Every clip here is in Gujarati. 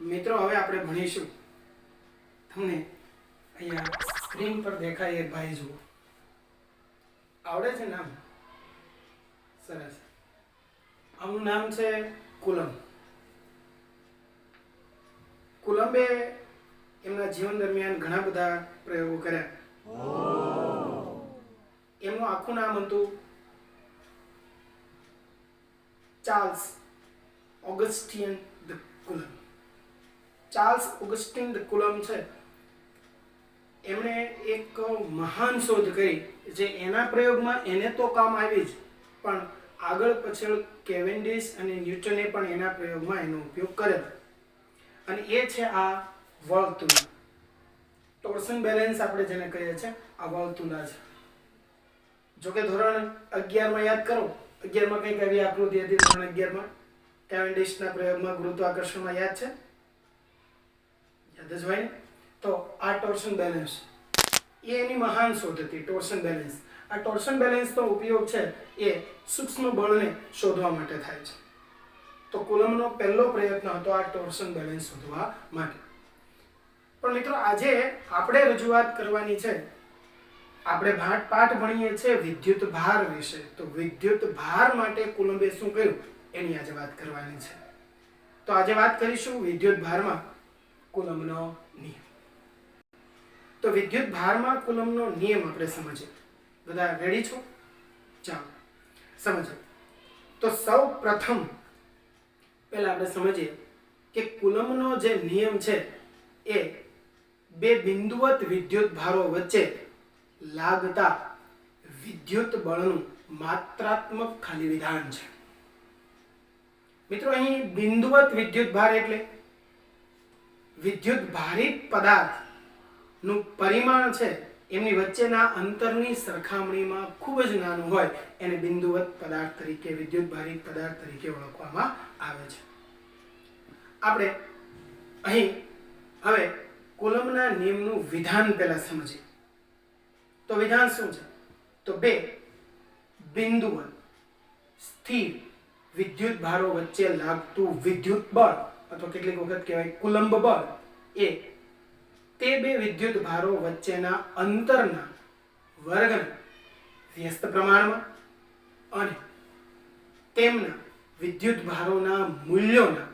મિત્રો હવે આપણે ભણીશું તમને અહીંયા સ્ક્રીન પર દેખાય એક ભાઈ જુઓ આવડે છે નામ સરસ આનું નામ છે કુલમ કુલંબે એમના જીવન દરમિયાન ઘણા બધા પ્રયોગો કર્યા એમનું આખું નામ હતું Charles Augustine the coulomb Charles Augustine the coulomb છે એમણે એક મહાન શોધ કરી જે એના પ્રયોગમાં એને તો કામ આવી જ પણ આગળ પાછળ કેવેન્ડિશ અને ન્યૂટને પણ એના પ્રયોગમાં એનો ઉપયોગ કરેલો અને એ છે આ વર્તુળ ટોર્શન બેલેન્સ આપણે જેને કહીએ છીએ આ વર્તુળા છે જો કે ધોરણ 11 માં યાદ કરો 11 માં કઈક આવી આકૃતિ હતી ધોરણ 11 માં કેવેન્ડિશના પ્રયોગમાં ગુરુત્વાકર્ષણમાં યાદ છે યાદ જ હોય ને તો આ ટોર્શન બેલેન્સ એ એની મહાન શોધ હતી ટોર્શન બેલેન્સ આ ટોર્શન બેલેન્સનો ઉપયોગ છે એ સૂક્ષ્મ બળને શોધવા માટે થાય છે તો કુલમનો પહેલો પ્રયત્ન હતો આ ટોર્શન બેલેન્સ શોધવા માટે પણ મિત્રો આજે આપણે રજૂઆત કરવાની છે આપણે પાઠ ભણીએ છીએ વિદ્યુત ભાર વિશે તો વિદ્યુત ભાર માટે કુલંબે શું કર્યું એની આજે વાત કરવાની છે તો આજે વાત કરીશું વિદ્યુત ભારમાં કુલમનો નિયમ તો વિદ્યુત ભારમાં કુલમનો નિયમ આપણે સમજીએ બધા રેડી છો ચાલો સમજો તો સૌ પ્રથમ પહેલા આપણે સમજીએ કે કુલમનો જે નિયમ છે એ બે બિંદુવત વિદ્યુત ભારો વચ્ચે લાગતા વિદ્યુત બળનું માત્રાત્મક ખાલી વિધાન છે મિત્રો અહીં બિંદુવત વિદ્યુત ભાર એટલે વિદ્યુત ભારિત પદાર્થ નું પરિમાણ છે એમની વચ્ચેના અંતરની સરખામણીમાં ખૂબ જ નાનું હોય એને બિંદુવત પદાર્થ તરીકે વિદ્યુત ભારિત પદાર્થ તરીકે ઓળખવામાં આવે છે આપણે અહીં હવે કુલમના નિયમનું વિધાન પહેલા સમજીએ તો વિધાન શું છે તો બે બિંદુવત સ્થિર વિદ્યુત ભારો વચ્ચે લાગતું વિદ્યુત બળ અથવા કેટલીક વખત કહેવાય કુલંબ બળ એ તે બે વિદ્યુત ભારો વચ્ચેના અંતરના વર્ગના વ્યસ્ત પ્રમાણમાં અને તેમના વિદ્યુત ભારોના મૂલ્યોના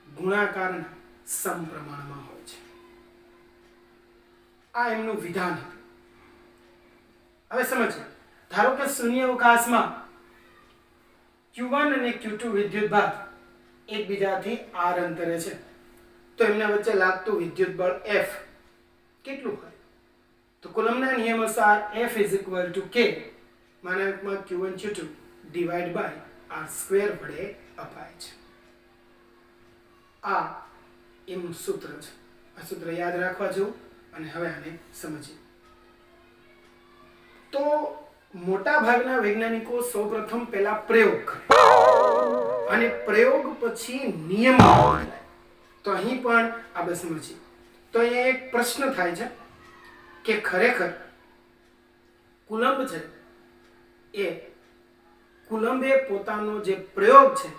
ગુણાકારના સમપ્રમાણમાં હોય છે આ એમનું વિધાન હતું હવે સમજીએ ધારો કે શૂન્યાવકાશમાં Q1 અને Q2 વિદ્યુત ભાર એકબીજાથી r અંતરે છે તો એમના વચ્ચે લાગતું વિદ્યુત બળ F કેટલું હોય તો કુલમના નિયમ અનુસાર F k માનાંકમાં Q1 Q2 divide by r² વડે અપાય છે આ એમનું સૂત્ર છે આ સૂત્ર યાદ રાખવા જેવું અને હવે આને સમજીએ તો મોટા ભાગના વૈજ્ઞાનિકો સૌપ્રથમ પહેલા પ્રયોગ કરે અને પ્રયોગ પછી નિયમ બનાવે તો અહીં પણ આપણે સમજીએ તો અહીંયા એક પ્રશ્ન થાય છે કે ખરેખર કુલંબ છે એ કુલંબે પોતાનો જે પ્રયોગ છે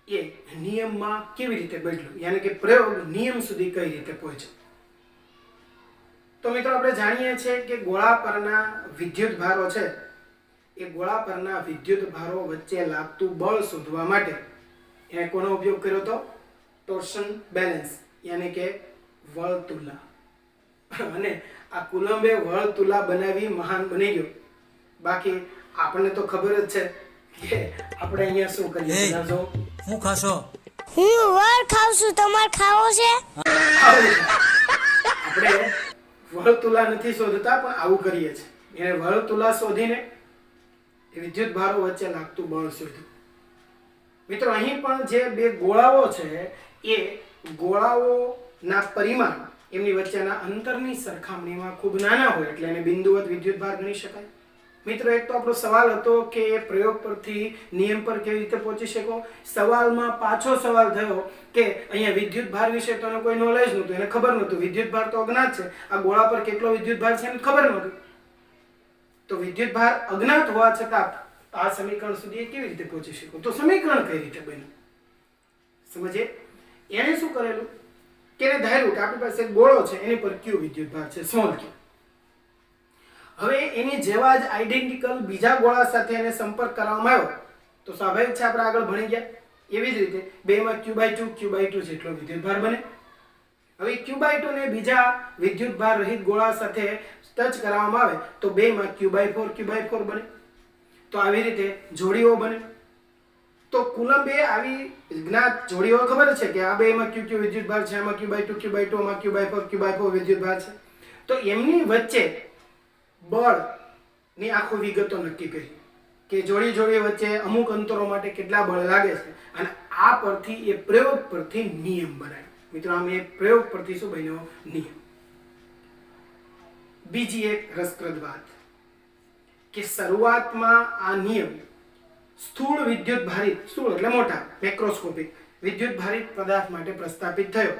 એ નિયમમાં કેવી રીતે બદલ્યો યાની કે પ્રયોગ નિયમ સુધી કઈ રીતે પહોંચ્યો તો મિત્રો આપણે જાણીએ છીએ કે ગોળા પરના વિદ્યુત ભારો છે એ ગોળા પરના વિદ્યુત ભારો વચ્ચે લાગતું બળ શોધવા માટે એને કોનો ઉપયોગ કર્યો તો ટોર્શન બેલેન્સ યાની કે વર્તુલા અને આ કુલંબે વર્તુલા બનાવી મહાન બની ગયો બાકી આપણને તો ખબર જ છે કે આપણે અહીંયા શું કરીએ જો હું ખાશો હું વર ખાઉં છું તમાર ખાવો છે આપણે વર્તુલા નથી શોધતા પણ આવું કરીએ છીએ એને વર્તુલા શોધીને વિદ્યુત ભારો વચ્ચે લાગતું બળ શોધ્યું મિત્રો અહીં પણ જે બે ગોળાઓ છે એ ગોળાઓના પરિમાણ એમની વચ્ચેના અંતરની સરખામણીમાં ખૂબ નાના હોય એટલે એને બિંદુવત વિદ્યુત ભાર ગણી શકાય મિત્રો એક તો આપણો સવાલ હતો કે પ્રયોગ પરથી નિયમ પર કેવી રીતે પહોંચી શકો સવાલમાં પાછો સવાલ થયો કે અહીંયા વિદ્યુત ભાર વિશે તો કોઈ નોલેજ નહોતું એને ખબર નહોતું વિદ્યુત ભાર તો અજ્ઞાત છે આ ગોળા પર કેટલો વિદ્યુત ભાર છે એને ખબર નહોતું તો વિદ્યુત ભાર અજ્ઞાત હોવા છતાં આ સમીકરણ સુધી કેવી રીતે પહોંચી શકો તો સમીકરણ કઈ રીતે બન્યું સમજીએ એણે શું કરેલું કે એને ધાર્યું કે આપણી પાસે એક ગોળો છે, એની પર Q વિદ્યુતભાર છે, સ્મોલ q. હવે એની જેવા જ આઈડેન્ટિકલ બીજા ગોળા સાથે એને સંપર્ક કરવામાં આવ્યો તો સ્વાભાવિક છે આપણે આગળ ભણી ગયા. એવી જ રીતે બેમાં Q/2 Q/2 જેટલો વિદ્યુતભાર બને. હવે Q/2 ને બીજા વિદ્યુતભાર રહિત ગોળા સાથે ટચ કરવામાં આવે તો બેમાં Q/4 Q/4 બને. તો આવી રીતે જોડીઓ બને. તો કુલમ બે આવી જ્ઞાત જોડીઓ ખબર છે કે આ બેમાં Q વિદ્યુતભાર છે, આમાં Q/2 Q/2 આમાં Q/4 Q/4 વિદ્યુતભાર છે. તો એમની વચ્ચે બળની આખો વિગતો નક્કી કરી કે જોડી જોડી વચ્ચે અમુક અંતરો માટે કેટલા બળ લાગે છે, અને આ પરથી એ પ્રયોગ પરથી નિયમ બનાવ્યો. મિત્રો આમ એ પ્રયોગ પરથી શું બન્યો? નિયમ. બીજી એક રસપ્રદ વાત કે શરૂઆતમાં આ નિયમ સ્થૂળ વિદ્યુત ભારિત, સ્થૂળ એટલે મોટા, મેક્રોસ્કોપિક વિદ્યુત ભારિત પદાર્થ માટે પ્રસ્થાપિત થયો,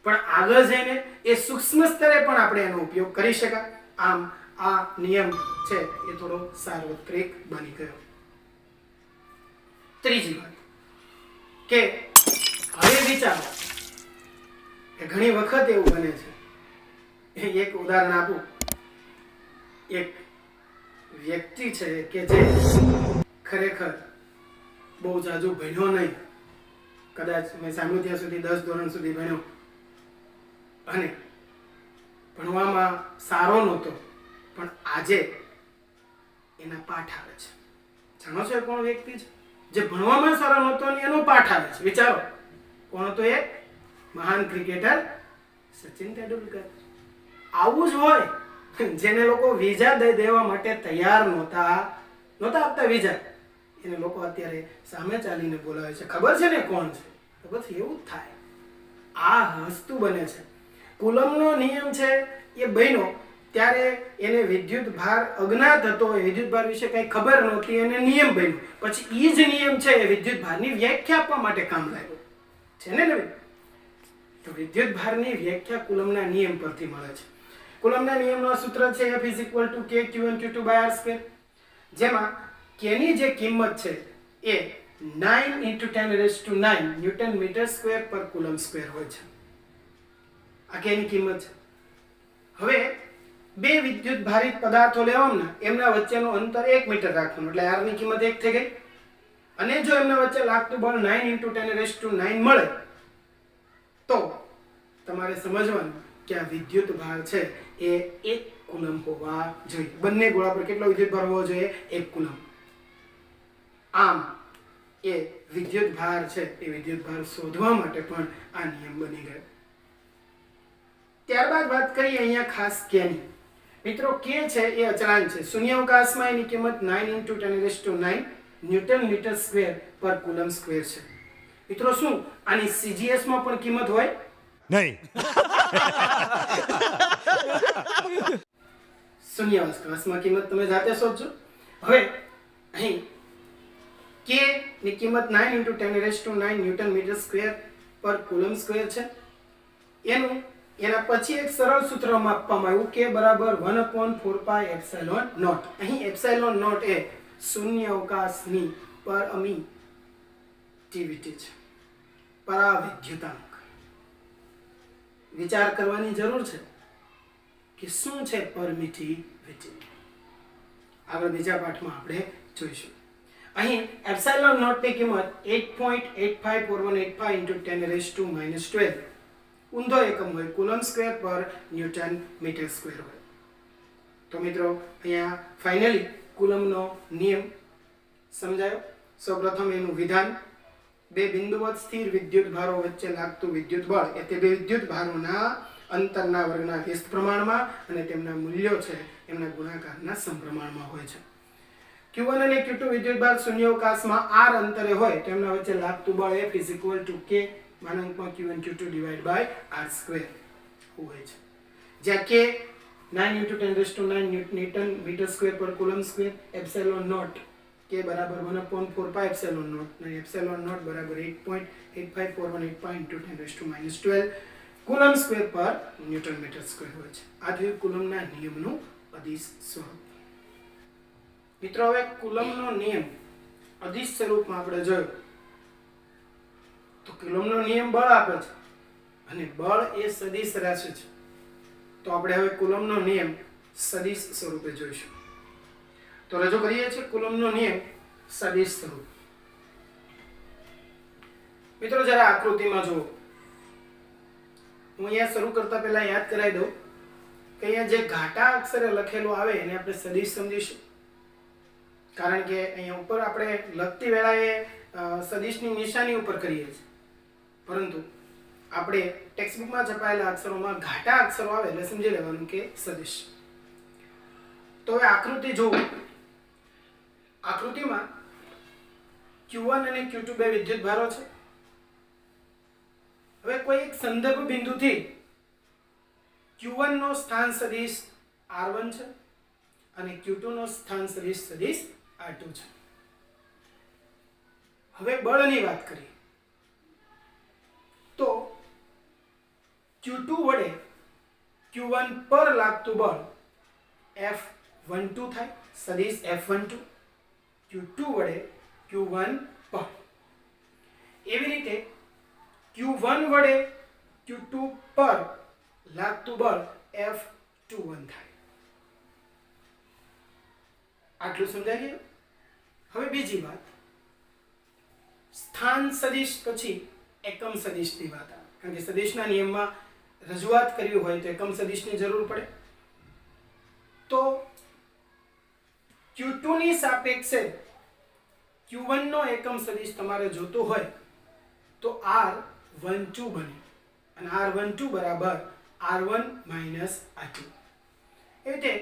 પણ આગળ જઈને એ સૂક્ષ્મ સ્તરે પણ આપણે એનો ઉપયોગ કરી શકાય. આમ આ નિયમ છે એ થોડો સાર્વત્રિક બની ગયો. ત્રીજી વાત કે હવે વિચારો કે ઘણી વખત એવું બને છે, એક ઉદાહરણ આપું. એક વ્યક્તિ છે કે જે ખરેખર બહુ જાજુ ભણ્યો નહીં, કદાચ મેં સાંભળ્યું ત્યાં સુધી 10 ધોરણ સુધી ભણ્યો અને ભણવામાં સારો નહોતો, પણ આજે એના પાઠ આવે છે. જાણો છો કોણ વ્યક્તિ છે જે ભણવામાં સારો નહોતો અને એનો પાઠ આવે છે? વિચારો કોણ તો? એક મહાન ક્રિકેટર સચિન તેંડુલકર. આવું જ હોય જેને લોકો વિઝા દઈ દેવા માટે તૈયાર નહોતા આપતા વિઝા, એને લોકો અત્યારે સામે ચાલીને બોલાવે છે. ખબર છે ને કોણ છે? તો બસ એવું જ થાય. આ વસ્તુ બને છે. કુલમનો નિયમ છે એ બન્યો ત્યારે એને વિદ્યુત ભાર અજ્ઞાત હતો, વિદ્યુત ભાર વિશે કઈ ખબર નહોતી અને નિયમ બન્યો. પછી એ જ નિયમ છે એ વિદ્યુત ભારની વ્યાખ્યા આપવા માટે કામ લાગ્યો છે ને નવીન? તો વિદ્યુત ભારની વ્યાખ્યા કુલમના નિયમ પરથી મળે છે. કુલમના નિયમનું સૂત્ર છે F = K Q1 Q2/r², જેમાં k ની જે કિંમત છે એ 9 × 10⁹ ન્યૂટન મીટર સ્ક્વેર પર કુલમ સ્ક્વેર હોય છે. આ k ની કિંમત છે. હવે બે વિદ્યુત ભારિત પદાર્થો લેવાના, એમના વચ્ચેનું અંતર 1 મીટર રાખવાનું, એટલે r ની કિંમત 1 થઈ ગઈ. અને જો એમના વચ્ચે લાગતું બળ 9 × 10⁹ મળે તો તમારે સમજવાનું કે આ વિદ્યુત ભાર છે એ 1 કુલમ હોવા જોઈએ. બંને ગોળા પર કેટલો વિદ્યુત ભાર હોવો જોઈએ? 1 કુલમ. આમ એ વિદ્યુત ભાર છે એ વિદ્યુત ભાર શોધવા માટે પણ આ નિયમ બની ગયો. ત્યારબાદ વાત કરીએ અહીંયા ખાસ k ની. મિત્રો k છે એ અચળાંક છે. શૂન્યાવકાશમાં એની કિંમત 9 × 10⁹ ન્યૂટન મીટર સ્ક્વેર પર કુલમ સ્ક્વેર છે. મિત્રો શું આની CGS માં પણ કિંમત હોય? નહીં. શૂન્યાવકાશમાં કિંમત તમે જાતે શોધજો. હવે અહીં k ની કિંમત 9 × 10⁹ ન્યૂટન મીટર સ્ક્વેર પર કુલમ સ્ક્વેર છે. એના પછી એક સરળ સૂત્ર આપવામાં આવ્યું k = 1/4πε0. અહીં ε0 એ શૂન્યાવકાશની પરમિટિવિટી છે, પરાવિદ્યુતાંક. વિચાર કરવાની જરૂર છે કે શું છે પરમિટિવિટી. આગળ બીજા પાઠમાં આપણે જોઈશું. અહીં ε0 ની કિંમત 8.854185 × 10⁻⁻12 ઊંધો એકમ હોય, કુલમ સ્ક્વેર પર ન્યૂટન મીટર સ્ક્વેર હોય. તો મિત્રો અહીંયા ફાઇનલી કુલમનો નિયમ સમજાયો. સૌપ્રથમ એનું વિધાન, બે બિંદુવત સ્થિર વિદ્યુત ભારો વચ્ચે લાગતું વિદ્યુત બળ એ તે બે વિદ્યુત ભારોના અંતરના વર્ગના વ્યસ્ત પ્રમાણમાં અને તેમના મૂલ્યો છે એમના ગુણાકારના સમપ્રમાણમાં હોય છે. Q1 અને Q2 વિદ્યુત ભાર શૂન્યાવકાશમાં r અંતરે હોય તો એમના વચ્ચે લાગતું બળ F = K Q1 Q2/r² હોય છે. જ્યાં k 9 × 10⁹ ન્યૂટન મીટર સ્ક્વેર પર કુલમ સ્ક્વેર, ε0 k = 1/4πε0 અને ε0 = 8.854185 × 10⁻⁻12 કુલમ સ્ક્વેર પર ન્યૂટન મીટર સ્ક્વેર હોય છે. આ થયું કુલમના નિયમનું અદિશ સ્વરૂપ. મિત્રો હવે કુલમનો નિયમ અદિશ સ્વરૂપમાં આપણે જોયો તો કુલમનો નિયમ બળ આપે છે અને બળ એ સદિશ રાશિ છે. તો આપણે હવે કુલમનો નિયમ સદિશ સ્વરૂપે જોઈશું. તો રજૂ કરીએ છીએ કુલમનો નિયમ સદિશ સ્વરૂપ. મિત્રો જરા આકૃતિમાં જુઓ. હું અહીંયા શરૂ કરતા પહેલા યાદ કરાવી દઉં કે અહીંયા જે ઘાટા અક્ષરે લખેલું આવે એને આપણે સદિશ સમજીશું. કારણ કે અહીંયા ઉપર આપણે લખતી વેળાએ સદિશની નિશાની ઉપર કરીએ છીએ, પરંતુ આપણે ટેક્સ્ટબુકમાં છપાયેલા અક્ષરોમાં ઘાટા અક્ષરો આવે એટલે સમજી લેવાનું કે સદિશ. તો હવે આકૃતિ જુઓ. આકૃતિમાં Q1 અને Q2 બે વિદ્યુત ભારો છે. હવે કોઈ એક સંદર્ભ બિંદુથી Q1 નો સ્થાન સદિશ R1 છે અને Q2 નો સ્થાન સદિશ R2 છે. હવે બળની વાત કરીએ તો Q2 વડે Q1 પર લાગતું બળ F12 થાય, સદિશ F12. Q2 વડે Q1 પર. એવી રીતે Q1 વડે Q2 પર લાગતું બળ F21 થાય. આટલું સમજાઈ ગયું? હવે બીજી વાત, સ્થાન સદિશ પછી એકમ સદિશની વાત આવે. કારણ કે સદિશના નિયમમાં રજૂઆત કરવી હોય તો એકમ સદિશની જરૂર પડે. તો Q2 ની સાપેક્ષે Q1 નો એકમ સદિશ તમારે જોતો હોય તો R12 બને અને R12 બરાબર R1 માઇનસ R2. એટલે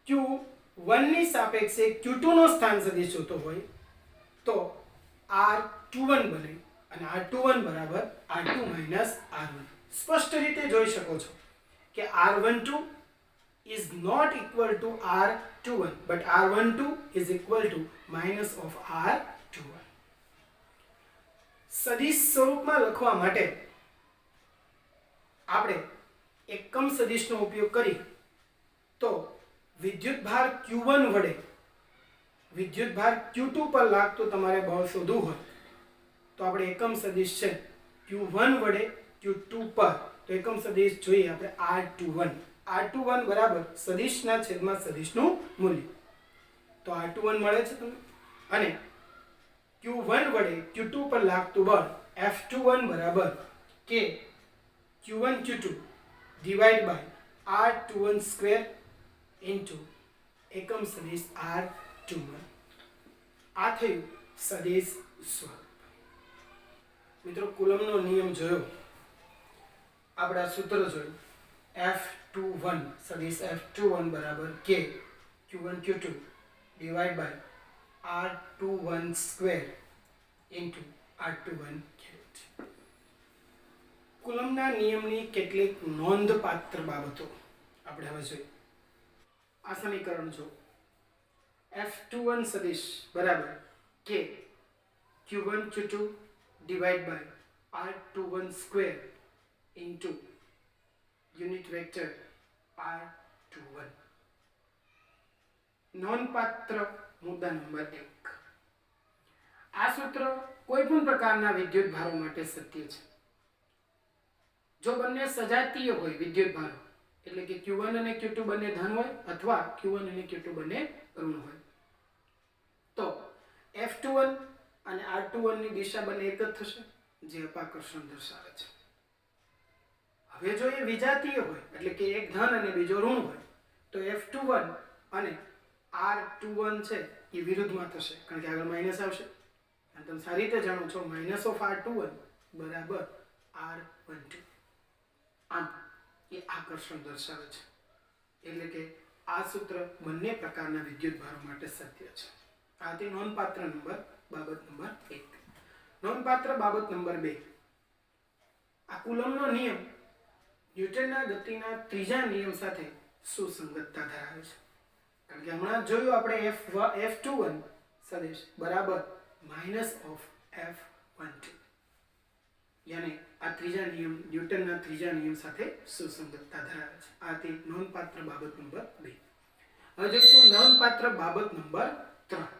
Q1 ની સાપેક્ષે Q2 નો સ્થાન સદિશ જોતો હોય તો R21 બને અને R21 બરાબર R2 માઇનસ R1. સ્પષ્ટ રીતે જોઈ શકો છો કે R12 is not equal to R21 but R12 is equal to minus of R21. સદિશ સ્વરૂપમાં લખવા માટે આપણે એકમ સદિશનો ઉપયોગ કરી તો વિદ્યુતભાર Q1 વડે વિદ્યુતભાર Q2 પર લાગતું તમારે બળ શોધવું હોય તો આપણે એકમ સદિશ છે Q1 વડે Q2 પર, તો એકમ સદિશ જોઈએ આપણે R21. R21 બરાબર સદિશના છેદમાં સદિશનું મૂલ્ય. તો R21 મળે છે તમને. અને Q1 વડે Q2 પર લાગતું બળ F21 બરાબર કે Q1 Q2 divide by R21 square into એકમ સદિશ R21. આ થયું સદિશ સ્વરૂપ. મિત્રો કુલમનો નિયમ જોયો, આપણે આ સૂત્ર જોયું. F21 સદિશ F21 બરાબર કે Q1 Q2 divide by R21 square into R21 cube. કુલમના નિયમની કેટલીક નોંધપાત્ર બાબતો આપણે હવે જોઈએ. આ સમીકરણ જો F21 સદિશ બરાબર કે Q1 Q2 divide by R21 square into unit vector R21. નોંધપાત્ર મુદ્દા નંબર 1. આ સૂત્ર કોઈ પણ પ્રકારના વિદ્યુત ભારો માટે સત્ય છે. જો બંને સજાતીય હોય વિદ્યુત ભારો, એટલે કે Q1 અને Q2 બંને ધન હોય અથવા Q1 અને Q2 બંને ઋણ હોય, તો F21 અને R21 ની દિશા બંને એક જ થશે, જે અપાકર્ષણ દર્શાવે છે. હવે જો એ વિજાતીય હોય એટલે કે એક ધન અને બીજો ઋણ હોય તો F21 અને R21 છે એ વિરુદ્ધમાં થશે, કારણ કે આગળ માઇનસ આવશે. અને તમે સારી રીતે જાણો છો માઇનસ ઓફ R21 બરાબર R12. આમ એ આકર્ષણ દર્શાવે છે. એટલે કે આ સૂત્ર બંને પ્રકારના વિદ્યુત ભારો માટે સત્ય છે. આ તે નોંધપાત્ર બાબત નંબર 1. નોંધપાત્ર બાબત નંબર 2. આ કુલમનો નિયમ ન્યૂટનના ગતિના ત્રીજા નિયમ સાથે સુસંગતતા ધરાવે છે. કારણ કે હમણાં જોયું આપણે F21 સદિશ બરાબર માઇનસ ઓફ F12. યાની આ ત્રીજા નિયમ ન્યૂટનના ત્રીજા નિયમ સાથે સુસંગતતા ધરાવે છે. આ તે નોંધપાત્ર બાબત નંબર 2. હવે જોઈશું નોંધપાત્ર બાબત નંબર 3.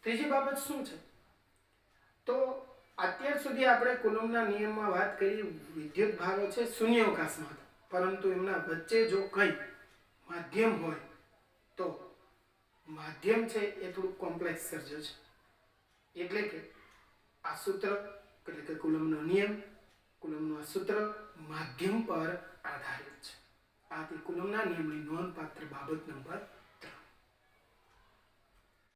ત્રીજી બાબત શું છે? તો અત્યાર સુધી આપણે કુલમના નિયમમાં વાત કરી વિદ્યુત ભારો છે શૂન્યાવકાશમાં હતા, પરંતુ એમના વચ્ચે જો કંઈ માધ્યમ હોય તો માધ્યમ છે એ થોડું કોમ્પ્લેક્સ સર્જે છે. એટલે કે આ સૂત્ર એટલે કે કુલમનો નિયમ, કુલમનું આ સૂત્ર માધ્યમ પર આધારિત છે. આ તે કુલમના નિયમની નોંધપાત્ર બાબત નંબર